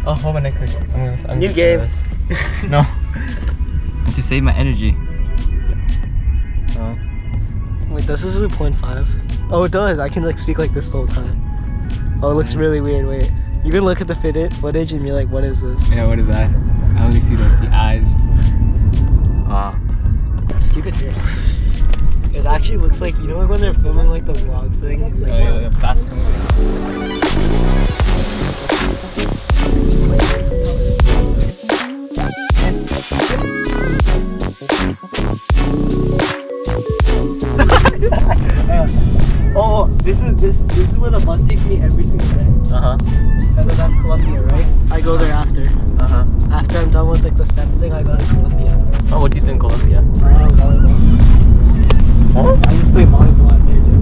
Oh, hold my neck hurts. I'm New game. No. To save my energy. Wait, does this do 0.5? Oh, it does. I can like speak like this the whole time. Oh, it looks really weird. Wait, you can look at the footage and you're like, what is this? Yeah, what is that? I only see the eyes. Just keep it here. It actually looks like, you know, like when they're filming like the vlog thing. Like, yeah, fast. Oh, this is where the bus takes me every single day. And then that's Columbia, right? I go there after. After I'm done with like the step thing, I go to Columbia. Oh, what do you think, Columbia? Volleyball. Huh? I just play volleyball out there, dude.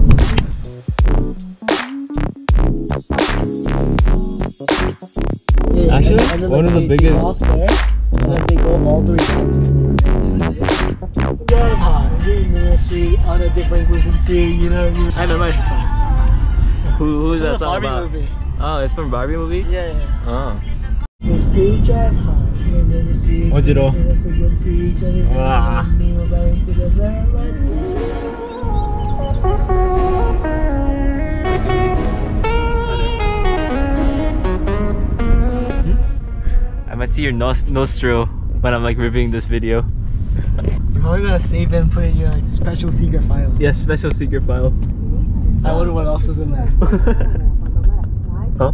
Yeah, actually, and then, one of the they biggest. Off there, and then they go all the way down. Ministry on a different frequency, you know. I memorize the song. Who's that song Barbie about? movie. Oh, it's from Barbie movie? Yeah. Oh. 어지러워. 와. I might see your nostril when I'm like reviewing this video. You're probably gonna save it and put it in your like special secret file. Yeah, special secret file. I wonder what else is in there. Huh?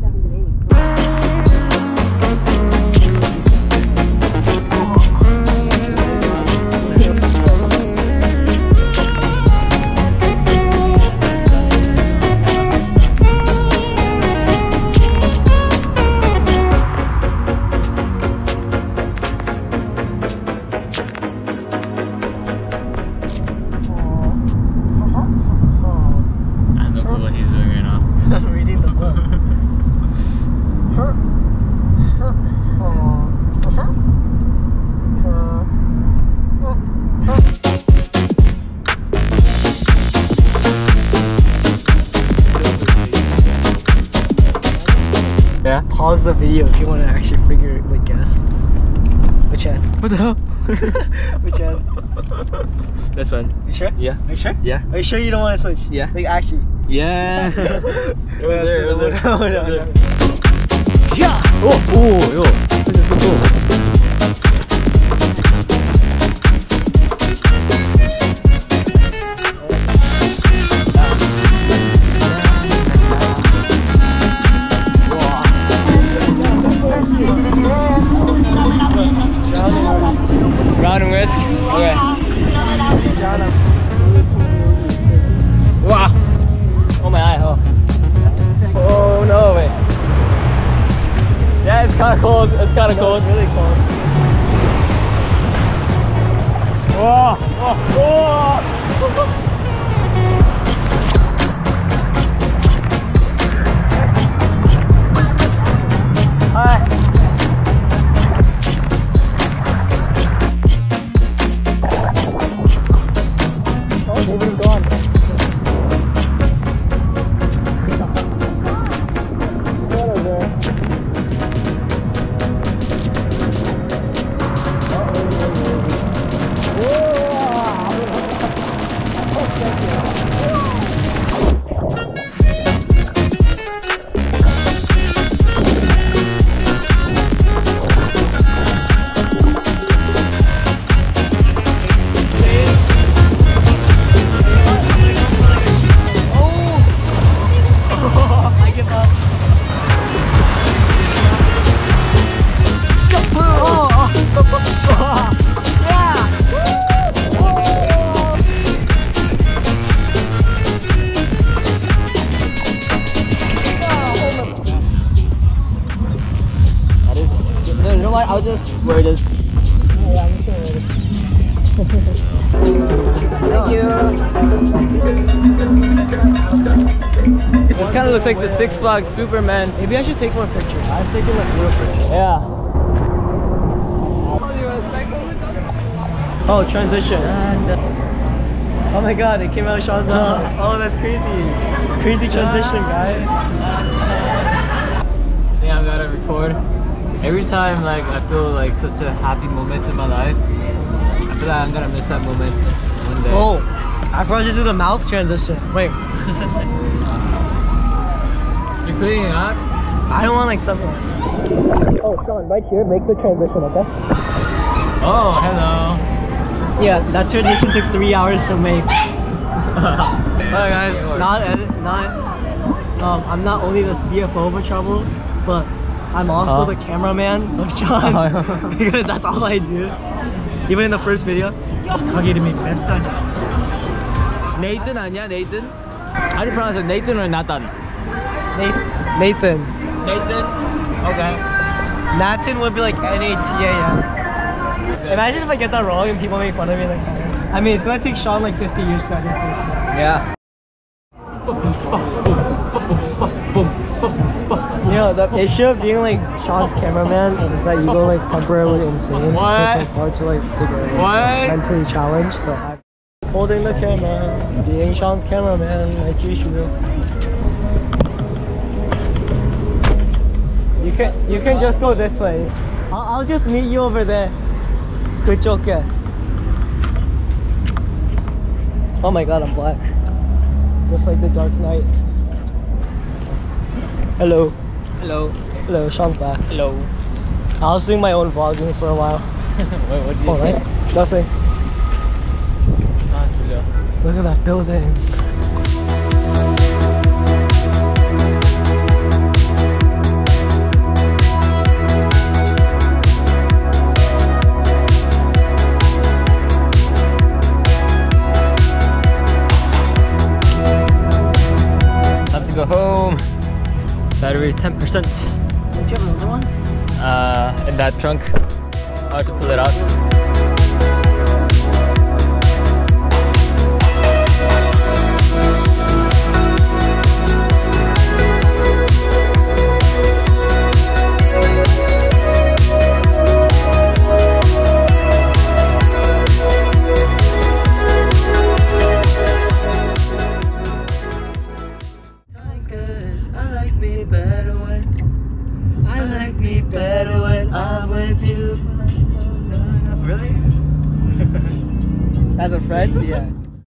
Yeah. Pause the video if you want to actually figure it, like guess. Which hand? What the hell? Which hand? This one. You sure? Yeah. Are you sure? Yeah. Are you sure you don't want to switch? Yeah. Like actually. Yeah. There. Yeah. Oh, yo. Round and whisk? Okay. Wow. Oh my eye, oh. Oh no, wait. Yeah, it's kinda cold. It's kinda cold. It's really cold. Whoa. Oh. Alright. I'll just wear this. Oh, yeah, I'm just gonna wear this. Thank you. This kind of looks like the Six Flags Superman. Maybe I should take more pictures. I'm taking like real pictures. Yeah. Oh, transition. Oh my god, it came out Sean's Oh, that's crazy. Crazy transition, guys. Yeah, I gotta record. Every time like I feel like such a happy moment in my life, I feel like I'm gonna miss that moment one day. Oh, I forgot to do the mouth transition. Wait. You're cleaning it up? I don't want like something. Oh, Sean, right here, make the transition, okay? Oh, hello. Yeah, that transition took 3 hours to make. Alright guys, I'm not only the CFO of Trouble, but I'm also the cameraman of Sean. Because that's all I do. Even in the first video. Nathan 아니야? Nathan? How do you pronounce it? Nathan or Nathan? Nathan. Nathan? Okay. Nathan would be like N-A-T-A-N. Okay. Imagine if I get that wrong and people make fun of me like that. I mean, it's gonna take Sean like 50 years to edit this. So. Yeah. You know, the issue of being like Sean's cameraman is that you go like temporarily insane. What? So it's like hard to like mentally challenged. So I'm holding the camera, being Sean's cameraman like usual. You can just go this way. I'll just meet you over there. 그쪽에. Oh my god, I'm black. Just like the Dark Knight. Hello. Hello. Hello, Sean's back. Hello. I was doing my own vlogging for a while. What do you nice. Nothing. Look at that building. Time to go home. Battery 10%. Did you have another one? In that trunk. I have to pull it out. Better when I went to. Really? As a friend? Yeah.